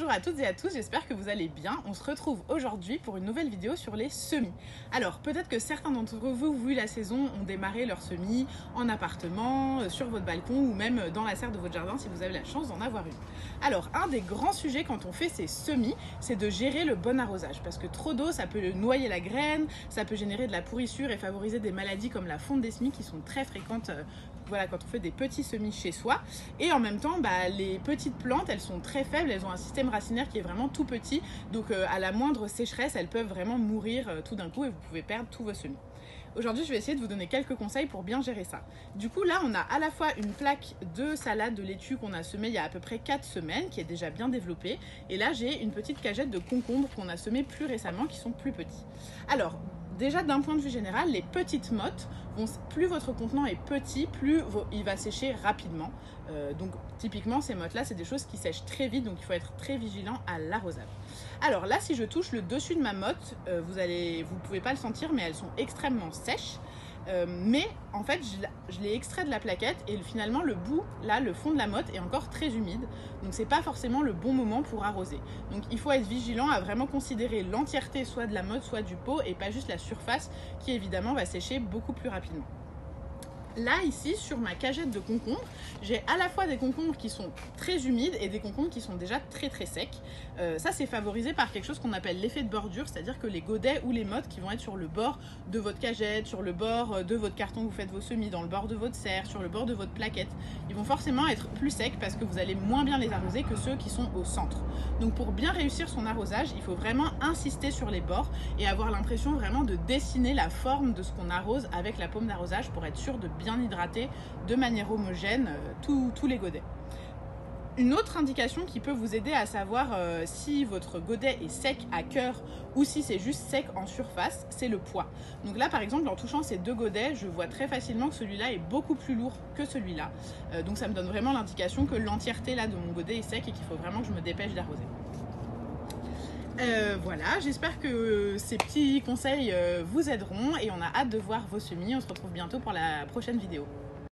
Bonjour à toutes et à tous, j'espère que vous allez bien. On se retrouve aujourd'hui pour une nouvelle vidéo sur les semis. Alors peut-être que certains d'entre vous, vu la saison, ont démarré leurs semis en appartement, sur votre balcon ou même dans la serre de votre jardin si vous avez la chance d'en avoir une. Alors un des grands sujets quand on fait ces semis, c'est de gérer le bon arrosage parce que trop d'eau ça peut noyer la graine, ça peut générer de la pourrissure et favoriser des maladies comme la fonte des semis qui sont très fréquentes quand on fait des petits semis chez soi. Et en même temps, les petites plantes, elles sont très faibles, elles ont un système racinaire qui est vraiment tout petit. Donc à la moindre sécheresse, elles peuvent vraiment mourir tout d'un coup et vous pouvez perdre tous vos semis. Aujourd'hui, je vais essayer de vous donner quelques conseils pour bien gérer ça. Du coup, là, on a à la fois une plaque de salade de laitue qu'on a semée il y a à peu près 4 semaines, qui est déjà bien développée. Et là, j'ai une petite cagette de concombres qu'on a semées plus récemment, qui sont plus petits. Alors, déjà d'un point de vue général, les petites mottes, plus votre contenant est petit, plus il va sécher rapidement. Donc typiquement ces mottes là c'est des choses qui sèchent très vite, donc il faut être très vigilant à l'arrosage. Alors là, si je touche le dessus de ma motte, vous pouvez pas le sentir, mais elles sont extrêmement sèches. Mais en fait je l'ai extrait de la plaquette et finalement le bout, là le fond de la motte est encore très humide, donc c'est pas forcément le bon moment pour arroser. Donc il faut être vigilant à vraiment considérer l'entièreté soit de la motte soit du pot et pas juste la surface qui évidemment va sécher beaucoup plus rapidement. Là, ici, sur ma cagette de concombres, j'ai à la fois des concombres qui sont très humides et des concombres qui sont déjà très très secs. Ça, c'est favorisé par quelque chose qu'on appelle l'effet de bordure, c'est-à-dire que les godets ou les mottes qui vont être sur le bord de votre cagette, sur le bord de votre carton où vous faites vos semis, dans le bord de votre serre, sur le bord de votre plaquette, ils vont forcément être plus secs parce que vous allez moins bien les arroser que ceux qui sont au centre. Donc pour bien réussir son arrosage, il faut vraiment insister sur les bords et avoir l'impression vraiment de dessiner la forme de ce qu'on arrose avec la paume d'arrosage pour être sûr de bien hydrater de manière homogène tous les godets. Une autre indication qui peut vous aider à savoir si votre godet est sec à cœur ou si c'est juste sec en surface, c'est le poids. Donc là par exemple, en touchant ces deux godets, je vois très facilement que celui-là est beaucoup plus lourd que celui-là. Donc ça me donne vraiment l'indication que l'entièreté là de mon godet est sec et qu'il faut vraiment que je me dépêche d'arroser. Voilà, j'espère que ces petits conseils vous aideront et on a hâte de voir vos semis. On se retrouve bientôt pour la prochaine vidéo.